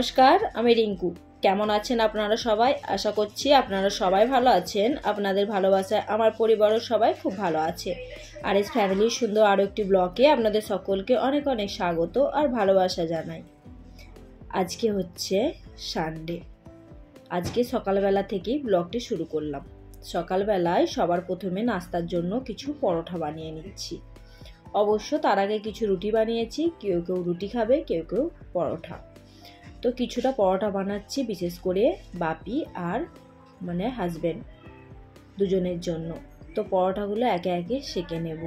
নমস্কার, আমি রিঙ্কু। কেমন আছেন আপনারা সবাই? আশা করছি আপনারা সবাই ভালো আছেন। আপনাদের ভালোবাসায় আমার পরিবারও সবাই খুব ভালো আছে। আর এস ফ্যামিলির সুন্দর আরও একটি ব্লগে আপনাদের সকলকে অনেক অনেক স্বাগত আর ভালোবাসা জানাই। আজকে হচ্ছে সানডে। আজকে সকালবেলা থেকেই ব্লগটি শুরু করলাম। সকালবেলায় সবার প্রথমে নাস্তার জন্য কিছু পরোটা বানিয়ে নিচ্ছি। অবশ্য তার আগে কিছু রুটি বানিয়েছি। কেউ কেউ রুটি খাবে, কেউ কেউ পরোটা। তো কিছুটা পরোটা বানাচ্ছি বিশেষ করে বাপি আর হাজবেন্ড দুজনের জন্য। তো পরোটাগুলো একে একে সেঁকে নেব।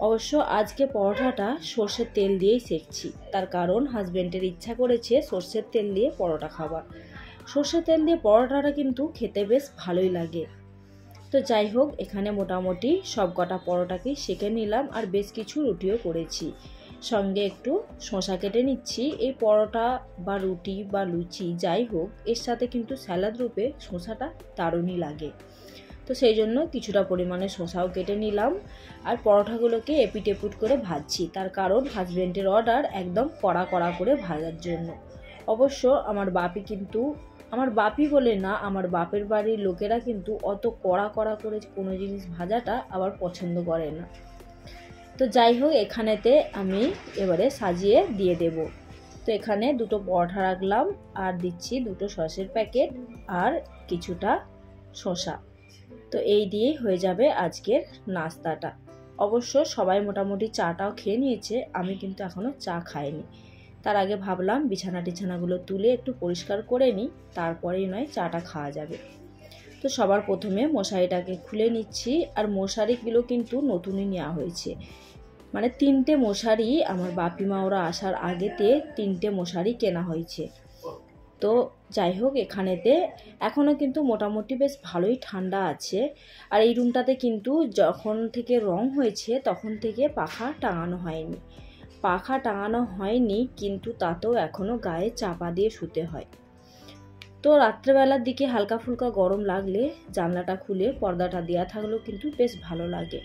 অবশ্য আজকে পরোটাটা সর্ষের তেল দিয়েই সেঁকছি, তার কারণ হাজবেন্ডের ইচ্ছা করেছে সর্ষের তেল দিয়ে পরোটা খাবার। সর্ষের তেল দিয়ে পরোটাটা কিন্তু খেতে বেশ ভালোই লাগে। তো যাই হোক, এখানে মোটামুটি সব কটা পরোটাকেই সেঁকে নিলাম আর বেশ কিছু রুটিও করেছি। সঙ্গে একটু শসা কেটে নিচ্ছি। এই পরোটা বা রুটি বা লুচি যাই হোক, এর সাথে কিন্তু স্যালাড রূপে শসাটা দারুণই লাগে। তো সেই জন্য কিছুটা পরিমাণে শসাও কেটে নিলাম আর পরোটাগুলোকে এপিট এপিট করে ভাজছি। তার কারণ হাজবেন্ডের অর্ডার একদম কড়া কড়া করে ভাজার জন্য। অবশ্য আমার বাপি বলে না, আমার বাপের বাড়ির লোকেরা কিন্তু অত কড়া কড়া করে কোনো জিনিস ভাজাটা আবার পছন্দ করে না। তো যাই হোক, এখানেতে আমি এবারে সাজিয়ে দিয়ে দেব। তো এখানে দুটো পরোটা রাখলাম আর দিচ্ছি দুটো সসের প্যাকেট আর কিছুটা শসা। তো এই দিয়েই হয়ে যাবে আজকের নাস্তাটা। অবশ্য সবাই মোটামুটি চাটাও খেয়ে নিয়েছে, আমি কিন্তু এখনও চা খাইনি। তার আগে ভাবলাম বিছানাগুলো তুলে একটু পরিষ্কার করে নিই, তারপরেই নয় চাটা খাওয়া যাবে। তো সবার প্রথমে মশারিটাকে খুলে নিচ্ছি। আর মশারিগুলো কিন্তু নতুনই নেওয়া হয়েছে, 3টে মশারি আমার বাপিমা ওরা আসার আগেতে 3টে মশারি কেনা হয়েছে। তো যাই হোক, এখানেতে এখনও কিন্তু মোটামুটি বেশ ভালোই ঠান্ডা আছে। আর এই রুমটাতে কিন্তু যখন থেকে রং হয়েছে তখন থেকে পাখা টাঙানো হয়নি, কিন্তু তাতেও এখনও গায়ে চাপা দিয়ে শুতে হয়। তো রাত্রেবেলার দিকে হালকা ফুলকা গরম লাগলে জানলাটা খুলে পর্দাটা দেওয়া থাকলেও কিন্তু বেশ ভালো লাগে।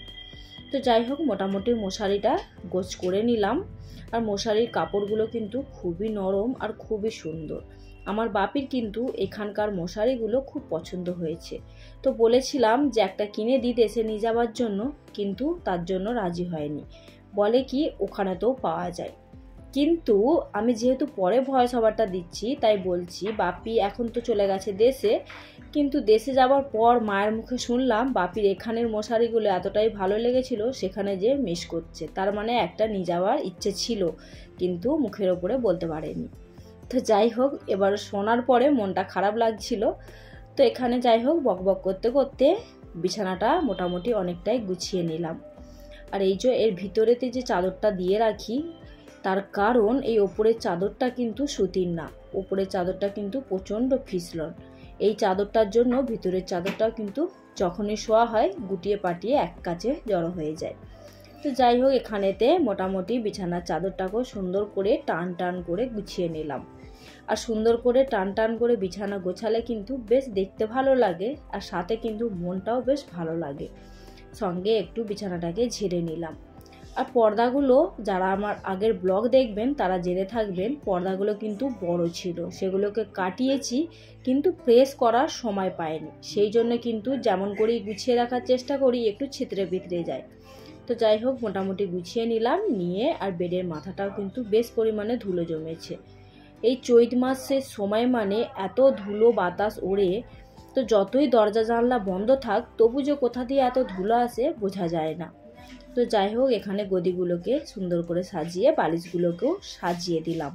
তো যাই হোক, মোটামুটি মশারিটা গোছ করে নিলাম। আর মশারির কাপড়গুলো কিন্তু খুবই নরম আর খুবই সুন্দর। আমার বাপির কিন্তু এখানকার মশারিগুলো খুব পছন্দ হয়েছে। তো বলেছিলাম যে একটা কিনে দিই দেশে নিয়ে যাওয়ার জন্য, কিন্তু তার জন্য রাজি হয়নি। বলে কি ওখানেতেও পাওয়া যায়। কিন্তু আমি যেহেতু পরে ভয়েস ওভারটা দিচ্ছি তাই বলছি, বাপি এখন তো চলে গেছে দেশে, কিন্তু দেশে যাওয়ার পর মায়ের মুখে শুনলাম বাপির এখানের মশারিগুলো এতটাই ভালো লেগেছিল সেখানে যে মিস করছে। তার মানে একটা নিয়ে যাওয়ার ইচ্ছে ছিল, কিন্তু মুখের ওপরে বলতে পারেনি। তো যাই হোক, এবার শোনার পরে মনটা খারাপ লাগছিল। তো এখানে যাই হোক, বকবক করতে করতে বিছানাটা মোটামুটি অনেকটাই গুছিয়ে নিলাম। আর এই যে এর ভিতরেতে যে চাদরটা দিয়ে রাখি, তার কারণ এই ওপরের চাদরটা কিন্তু সুতির না, ওপরের চাদরটা কিন্তু প্রচণ্ড ফিসলন। এই চাদরটার জন্য ভিতরের চাদরটাও কিন্তু যখনই শোয়া হয় গুটিয়ে পাটিয়ে এক কাছে জড়ো হয়ে যায়। তো যাই হোক, এখানেতে মোটামুটি বিছানার চাদরটাকেও সুন্দর করে টান করে গুছিয়ে নিলাম। আর সুন্দর করে টান করে বিছানা গোছালে কিন্তু বেশ দেখতে ভালো লাগে, আর সাথে কিন্তু মনটাও বেশ ভালো লাগে। সঙ্গে একটু বিছানাটাকে ঝেড়ে নিলাম। আর পর্দাগুলো যারা আমার আগের ব্লগ দেখবেন তারা জেনে থাকবেন, পর্দাগুলো কিন্তু বড় ছিল, সেগুলোকে কাটিয়েছি কিন্তু প্রেস করার সময় পাইনি। সেই জন্য কিন্তু যেমন করেই গুছিয়ে রাখার চেষ্টা করি একটু ছিতরে বিতরে যায়। তো যাই হোক, মোটামুটি গুছিয়ে নিলাম নিয়ে। আর বেডের মাথাটাও কিন্তু বেশ পরিমাণে ধুলো জমেছে। এই চৈত মাসের সময় এত ধুলো বাতাস ওড়ে, তো যতই দরজা জানলা বন্ধ থাক তবু যে কোথা দিয়ে এত ধুলো আসে বোঝা যায় না। তো যাই হোক, এখানে গদিগুলোকে সুন্দর করে সাজিয়ে বালিশগুলোকেও সাজিয়ে দিলাম।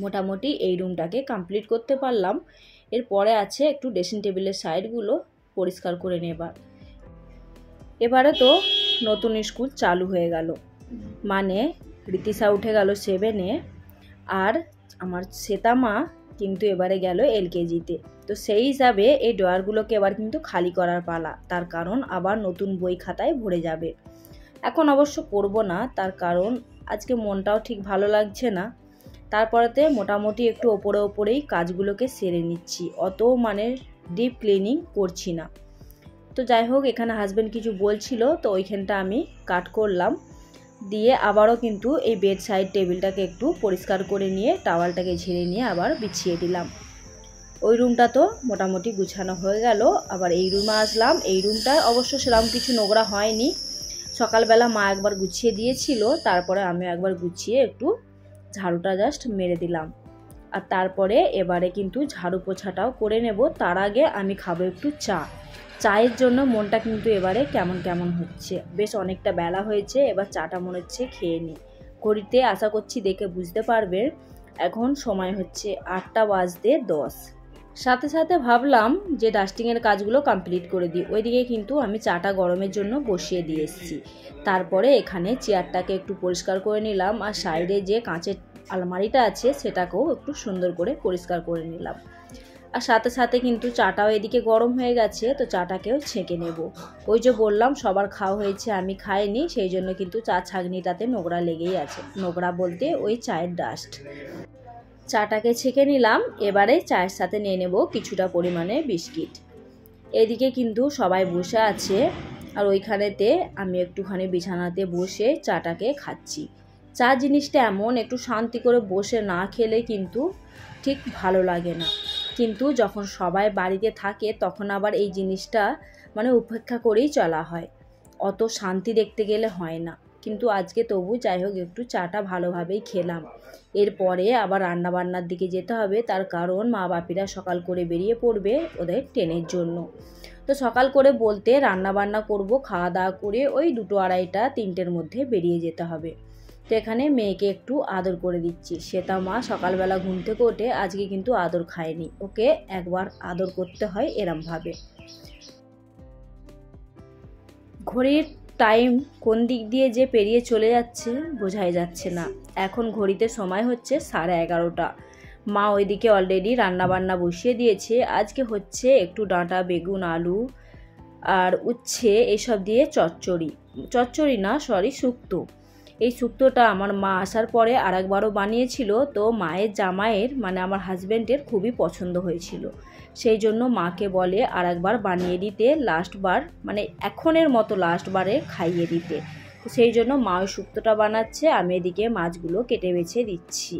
মোটামুটি এই রুমটাকে কমপ্লিট করতে পারলাম। এরপরে আছে একটু ড্রেসিং টেবিলের সাইডগুলো পরিষ্কার করে নেবার। এবারে তো নতুন স্কুল চালু হয়ে গেল, রীতিশা উঠে গেল 7-এ, আর আমার শ্বেতামা কিন্তু এবারে গেল LKG-তে। তো সেই হিসাবে এই ড্রয়ারগুলোকে এবার কিন্তু খালি করার পালা, তার কারণ আবার নতুন বই খাতায় ভরে যাবে। এখন অবশ্য করব না, তার কারণ আজকে মনটাও ঠিক ভালো লাগছে না। তারপরেতে মোটামুটি একটু ওপরেই কাজগুলোকে সেরে নিচ্ছি, অত ডিপ ক্লিনিং করছি না। তো যাই হোক, এখানে হাজব্যান্ড কিছু বলছিল, তো ওইখানটা আমি কাট করলাম। দিয়ে আবারও কিন্তু এই বেড সাইড টেবিলটাকে একটু পরিষ্কার করে নিয়ে টাওয়ালটাকে ঝেড়ে নিয়ে আবার বিছিয়ে দিলাম। ওই রুমটা তো মোটামুটি গুছানো হয়ে গেল। আবার এই রুমে আসলাম। এই রুমটা অবশ্য সেরকম কিছু নোংরা হয়নি, সকালবেলা মা একবার গুছিয়ে দিয়েছিল, তারপরে আমি একবার গুছিয়ে একটু ঝাড়ুটা জাস্ট মেরে দিলাম। আর তারপরে এবারে কিন্তু ঝাড়ু পোছাটাও করে নেব। তার আগে আমি খাবো একটু চা। চায়ের জন্য মনটা কিন্তু এবারে কেমন কেমন হচ্ছে, বেশ অনেকটা বেলা হয়েছে, এবার চাটা মনে হচ্ছে খেয়ে নিই। ঘড়িতে আশা করছি দেখে বুঝতে পারবে এখন সময় হচ্ছে 8:10। সাথে সাথে ভাবলাম যে ডাস্টিংয়ের কাজগুলো কমপ্লিট করে দিই। ওইদিকে কিন্তু আমি চাটা গরমের জন্য বসিয়ে দিয়ে এসেছি। তারপরে এখানে চেয়ারটাকে একটু পরিষ্কার করে নিলাম, আর সাইডে যে কাঁচের আলমারিটা আছে সেটাকেও একটু সুন্দর করে পরিষ্কার করে নিলাম। আর সাথে সাথে কিন্তু চাটাও এদিকে গরম হয়ে গেছে, তো চাটাকেও ছেঁকে নেব। ওই যে বললাম সবার খাওয়া হয়েছে, আমি খাইনি, সেই জন্য কিন্তু চা ছাঁকনিটাতে নোংরা লেগেই আছে। নোংরা বলতে ওই চায়ের ডাস্ট। চাটাকে ছেঁকে নিলাম। এবারে চায়ের সাথে নিয়ে নেব কিছুটা পরিমাণে বিস্কিট। এদিকে কিন্তু সবাই বসে আছে, আর ওইখানেতে আমি একটুখানি বিছানাতে বসে চাটাকে খাচ্ছি। চা জিনিসটা এমন, একটু শান্তি করে বসে না খেলে কিন্তু ঠিক ভালো লাগে না। কিন্তু যখন সবাই বাড়িতে থাকে তখন আবার এই জিনিসটা মানে উপেক্ষা করেই চলা হয়, অত শান্তি দেখতে গেলে হয় না। কিন্তু আজকে তবু যাই হোক একটু চাটা ভালোভাবেই খেলাম। এরপরে আবার রান্নাবান্নার দিকে যেতে হবে, তার কারণ মা বাপিরা সকাল করে বেরিয়ে পড়বে ওদের ট্রেনের জন্য। তো সকাল করে বলতে রান্নাবান্না করব, খাওয়া দাওয়া করে ওই 2, 2:30, 3টের মধ্যে বেরিয়ে যেতে হবে। তো এখানে মেয়েকে একটু আদর করে দিচ্ছি। শ্বেতা মা সকালবেলা ঘুম থেকে ওঠে, আজকে কিন্তু আদর খায়নি, ওকে একবার আদর করতে হয় এরমভাবে। ঘড়ির টাইম কোন দিক দিয়ে যে পেরিয়ে চলে যাচ্ছে বোঝাই যাচ্ছে না। এখন ঘড়িতে সময় হচ্ছে 11:30। মা ওইদিকে অলরেডি রান্নাবান্না বসিয়ে দিয়েছে। আজকে হচ্ছে একটু ডাঁটা, বেগুন, আলু আর উচ্ছে এসব দিয়ে চচ্চড়ি না সরি শুক্তো। এই শুক্তোটা আমার মা আসার পরে আরেকবারও বানিয়েছিল, তো মায়ের জামাইয়ের মানে আমার হাজব্যান্ডের খুবই পছন্দ হয়েছিল, সেই জন্য মাকে বলে আরেকবার বানিয়ে দিতে, লাস্টবার মানে এখনের মতো লাস্টবারে খাইয়ে দিতে। তো সেই জন্য মা ওই শুক্তোটা বানাচ্ছে, আমি এদিকে মাছগুলো কেটে বেছে দিচ্ছি।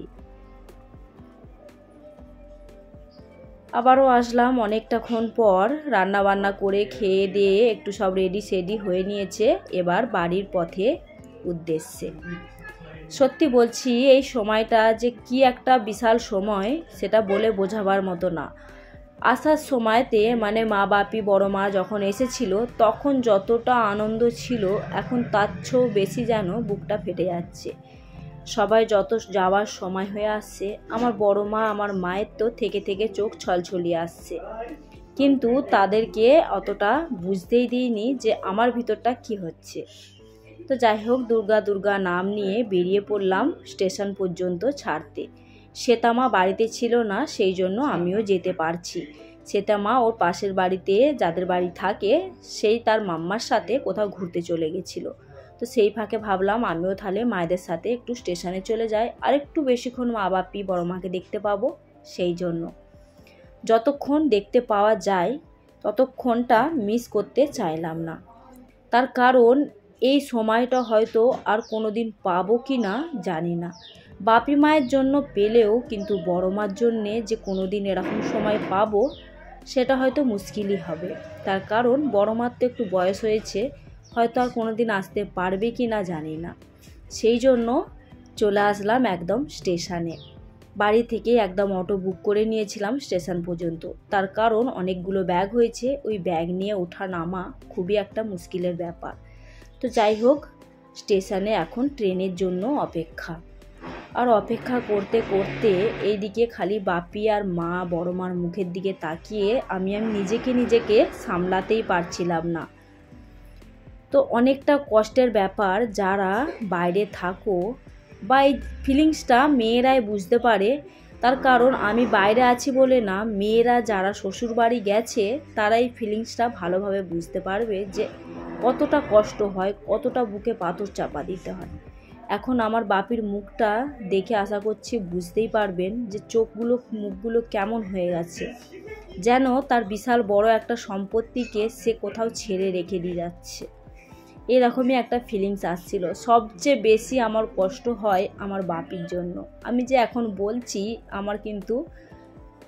আবারও আসলাম অনেকটাক্ষণ পর, রান্না বান্না করে খেয়ে দিয়ে একটু সব রেডি সেডি হয়ে নিয়েছে, এবার বাড়ির পথে উদ্দেশ্যে। সত্যি বলছি এই সময়টা যে কি একটা বিশাল সময় সেটা বলে বোঝাবার মতো না। আসার সময়তে মানে মা বাপি বড় মা যখন এসেছিল তখন যতটা আনন্দ ছিল, এখন তার চেয়েও বেশি যেন বুকটা ফেটে যাচ্ছে। সবাই যত যাওয়ার সময় হয়ে আসছে, আমার বড় মা আমার মায়ের তো থেকে থেকে চোখ ছলছলিয়ে আসছে, কিন্তু তাদেরকে অতটা বুঝতেই দিইনি যে আমার ভিতরটা কি হচ্ছে। তো যাই হোক দুর্গা দুর্গা নাম নিয়ে বেরিয়ে পড়লাম স্টেশন পর্যন্ত ছাড়তে। শ্বেতামা বাড়িতে ছিল না, সেই জন্য আমিও যেতে পারছি। শ্বেতামা ওর পাশের বাড়িতে যাদের বাড়ি থাকে সেই তার মাম্মার সাথে কোথাও ঘুরতে চলে গেছিলো। তো সেই ফাঁকে ভাবলাম আমিও তাহলে মায়েদের সাথে একটু স্টেশনে চলে যাই, আর একটু বেশিক্ষণ মা বাপি বড় মাকে দেখতে পাবো, সেই জন্য যতক্ষণ দেখতে পাওয়া যায় ততক্ষণটা মিস করতে চাইলাম না। তার কারণ এই সময়টা হয়তো আর কোনো দিন পাবো কি না জানি না। বাপি মায়ের জন্য পেলেও কিন্তু বড় মার জন্যে যে কোনো দিন এরকম সময় পাবো সেটা হয়তো মুশকিলই হবে। তার কারণ বড় মার তো একটু বয়স হয়েছে, হয়তো আর কোনো দিন আসতে পারবে কি না জানি না। সেই জন্য চলে আসলাম একদম স্টেশনে। বাড়ি থেকে একদম অটো বুক করে নিয়েছিলাম স্টেশন পর্যন্ত, তার কারণ অনেকগুলো ব্যাগ হয়েছে, ওই ব্যাগ নিয়ে ওঠা নামা খুবই একটা মুশকিলের ব্যাপার। তো যাই হোক স্টেশনে এখন ট্রেনের জন্য অপেক্ষা, আর অপেক্ষা করতে করতে এইদিকে খালি বাপি আর মা বড় মার মুখের দিকে তাকিয়ে আমি নিজেকে সামলাতেই পারছিলাম না। তো অনেকটা কষ্টের ব্যাপার, যারা বাইরে থাকো বা এই ফিলিংসটা মেয়েরাই বুঝতে পারে। তার কারণ আমি বাইরে আছি বলে না, মেয়েরা যারা শ্বশুর বাড়ি গেছে তারা এই ফিলিংসটা ভালোভাবে বুঝতে পারবে যে কতটা কষ্ট হয়, কতটা বুকে পাথর চাপা দিতে হয়। এখন আমার বাপির মুখটা দেখে আশা করছি বুঝতেই পারবেন যে মুখগুলো কেমন হয়ে গেছে, যেন তার বিশাল বড় একটা সম্পত্তিকে সে কোথাও ছেড়ে রেখে দিয়ে যাচ্ছে। এরকমই একটা ফিলিংস আসছিল। সবচেয়ে বেশি আমার কষ্ট হয় আমার বাপির জন্য। আমি যে এখন বলছি আমার কিন্তু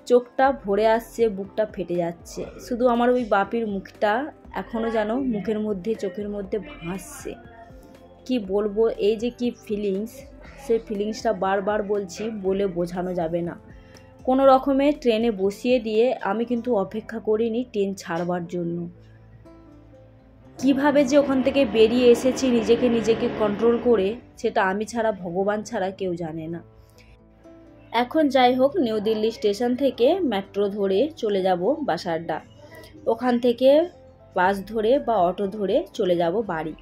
চোখটা ভরে আসছে, বুকটা ফেটে যাচ্ছে। শুধু আমার ওই বাপির মুখটা এখনও যেন মুখের মধ্যে, চোখের মধ্যে ভাসছে। কি বলবো, এই যে কি ফিলিংস, সেই ফিলিংসটা বারবার বলছি, বলে বোঝানো যাবে না। কোনো রকমে ট্রেনে বসিয়ে দিয়ে আমি কিন্তু অপেক্ষা করিনি ট্রেন ছাড়বার জন্য। কিভাবে যে ওখান থেকে বেরিয়ে এসেছি নিজেকে কন্ট্রোল করে, সেটা আমি ছাড়া, ভগবান ছাড়া কেউ জানে না। এখন যাই হোক, নিউ দিল্লি স্টেশন থেকে মেট্রো ধরে চলে যাব বাসারডা। ওখান থেকে বাস ধরে বা অটো ধরে চলে যাব বাড়ি।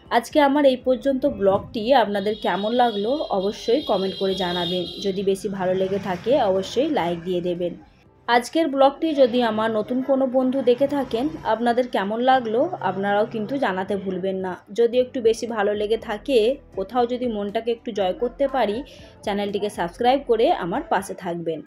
আজকে আমার এই পর্যন্ত ব্লগটি আপনাদের কেমন লাগলো অবশ্যই কমেন্ট করে জানাবেন। যদি বেশি ভালো লেগে থাকে অবশ্যই লাইক দিয়ে দেবেন। আজকের ব্লগটি যদি আমার নতুন কোনো বন্ধু দেখে থাকেন, আপনাদের কেমন লাগলো আপনারাও কিন্তু জানাতে ভুলবেন না। যদি একটু বেশি ভালো লেগে থাকে, কোথাও যদি মনটাকে একটু জয় করতে পারি, চ্যানেলটিকে সাবস্ক্রাইব করে আমার পাশে থাকবেন।